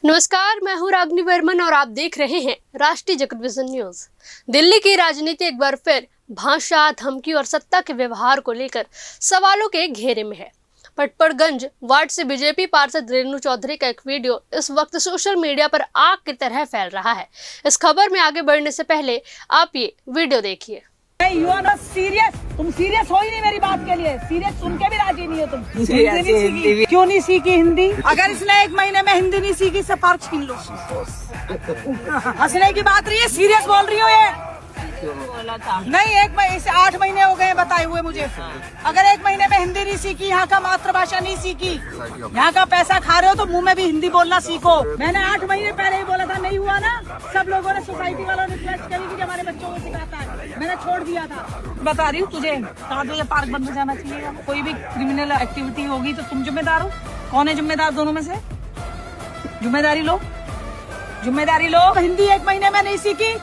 नमस्कार, मैं हूं रागनी वर्मन और आप देख रहे हैं राष्ट्रीय जगत विजन न्यूज। दिल्ली की राजनीति एक बार फिर भाषा, धमकी और सत्ता के व्यवहार को लेकर सवालों के घेरे में है। पटपड़गंज वार्ड से बीजेपी पार्षद रेणु चौधरी का एक वीडियो इस वक्त सोशल मीडिया पर आग की तरह फैल रहा है। इस खबर में आगे बढ़ने से पहले आप ये वीडियो देखिए। You are not serious. तुम सीरियस हो ही नहीं मेरी बात के लिए। सीरियस सुन के भी राजी नहीं हो तुम। हिंदी क्यों नहीं सीखी हिंदी? अगर इसने 1 महीने में हिंदी नहीं सीखी, इससे पार्क छीन लो। हंसने की बात रही है, सीरियस बोल रही हो ये? नहीं, 8 महीने हो गए बताए हुए मुझे। अगर 1 महीने में हिंदी नहीं सीखी, यहाँ का मातृभाषा नहीं सीखी, यहाँ का पैसा खा रहे हो तो मुंह में भी हिंदी बोलना सीखो। मैंने 8 महीने पहले ही बोला था, नहीं हुआ ना। सब लोगों ने, सोसाइटी वालों ने रिक्वेस्ट करी कि हमारे बच्चों को सिखाता है। मैंने छोड़ दिया था। बता रही हूँ तुझे, 7 बजे पार्क बंद हो जाना चाहिए। कोई भी क्रिमिनल एक्टिविटी होगी तो तुम जिम्मेदार हो। कौन है जिम्मेदार दोनों में से? जिम्मेदारी लो, जिम्मेदारी लो। हिंदी 1 महीने में नहीं सीखी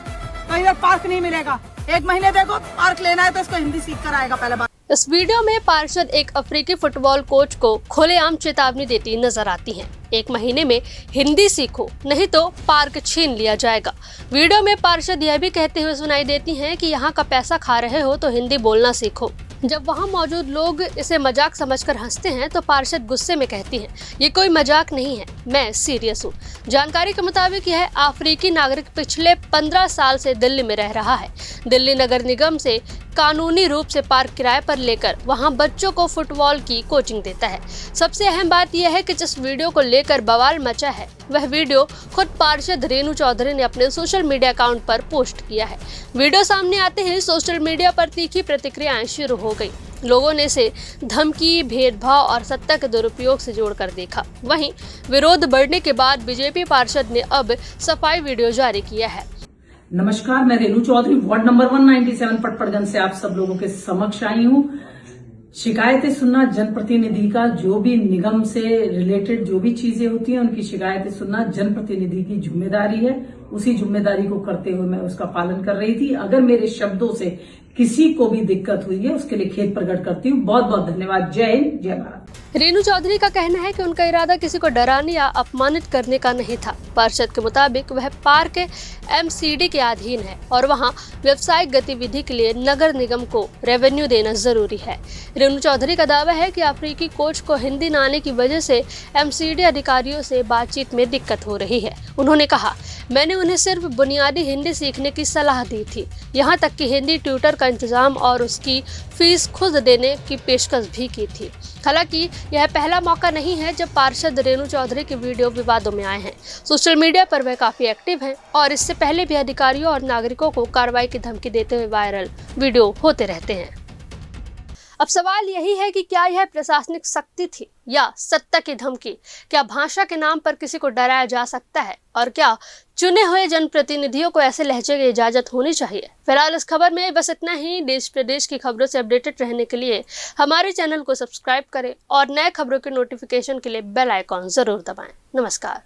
तो इधर पार्क नहीं मिलेगा। 1 महीने देखो, पार्क लेना है तो इसको हिंदी सीख कर आएगा पहले बार। इस वीडियो में पार्षद एक अफ्रीकी फुटबॉल कोच को खुलेआम चेतावनी देती नजर आती हैं। 1 महीने में हिंदी सीखो, नहीं तो पार्क छीन लिया जाएगा। वीडियो में पार्षद यह भी कहते हुए सुनाई देती हैं कि यहाँ का पैसा खा रहे हो तो हिंदी बोलना सीखो। जब वहाँ मौजूद लोग इसे मजाक समझकर हंसते हैं तो पार्षद गुस्से में कहती हैं, ये कोई मजाक नहीं है, मैं सीरियस हूँ। जानकारी के मुताबिक यह अफ्रीकी नागरिक पिछले 15 साल से दिल्ली में रह रहा है। दिल्ली नगर निगम से कानूनी रूप से पार्क किराए पर लेकर वहां बच्चों को फुटबॉल की कोचिंग देता है। सबसे अहम बात यह है कि जिस वीडियो को लेकर बवाल मचा है, वह वीडियो खुद पार्षद रेणु चौधरी ने अपने सोशल मीडिया अकाउंट पर पोस्ट किया है। वीडियो सामने आते ही सोशल मीडिया पर तीखी प्रतिक्रियाएं शुरू हो गई। लोगों ने इसे धमकी, भेदभाव और सत्ता के दुरुपयोग से जोड़कर देखा। वहीं विरोध बढ़ने के बाद बीजेपी पार्षद ने अब सफाई वीडियो जारी किया है। नमस्कार, मैं रेणु चौधरी वार्ड नंबर 197 पटपड़गंज से आप सब लोगों के समक्ष आई हूँ। शिकायतें सुनना जनप्रतिनिधि का, जो भी निगम से रिलेटेड जो भी चीजें होती हैं उनकी शिकायतें सुनना जनप्रतिनिधि की जिम्मेदारी है। उसी जिम्मेदारी को करते हुए मैं उसका पालन कर रही थी। अगर मेरे शब्दों से किसी को भी दिक्कत हुई है उसके लिए खेद प्रकट करती हूँ। बहुत बहुत धन्यवाद। जय हिंद, जय भारत। रेणु चौधरी का कहना है कि उनका इरादा किसी को डराने या अपमानित करने का नहीं था। पार्षद के मुताबिक वह पार्क MCD के अधीन है और वहां व्यावसायिक गतिविधि के लिए नगर निगम को रेवेन्यू देना जरूरी है। रेणु चौधरी का दावा है कि अफ्रीकी कोच को हिंदी न आने की वजह से MCD अधिकारियों से बातचीत में दिक्कत हो रही है। उन्होंने कहा, मैंने उन्हें सिर्फ बुनियादी हिंदी सीखने की सलाह दी थी, यहाँ तक कि हिंदी ट्यूटर का इंतजाम और उसकी फीस खुद देने की पेशकश भी की थी। हालांकि यह पहला मौका नहीं है जब पार्षद रेणु चौधरी के वीडियो विवादों में आए हैं। सोशल मीडिया पर वह काफी एक्टिव हैं और इससे पहले भी अधिकारियों और नागरिकों को कार्रवाई की धमकी देते हुए वायरल वीडियो होते रहते हैं। अब सवाल यही है कि क्या यह प्रशासनिक शक्ति थी या सत्ता की धमकी? क्या भाषा के नाम पर किसी को डराया जा सकता है? और क्या चुने हुए जनप्रतिनिधियों को ऐसे लहजे की इजाजत होनी चाहिए? फिलहाल इस खबर में बस इतना ही। देश प्रदेश की खबरों से अपडेटेड रहने के लिए हमारे चैनल को सब्सक्राइब करें और नए खबरों के नोटिफिकेशन के लिए बेल आइकॉन जरूर दबाएं। नमस्कार।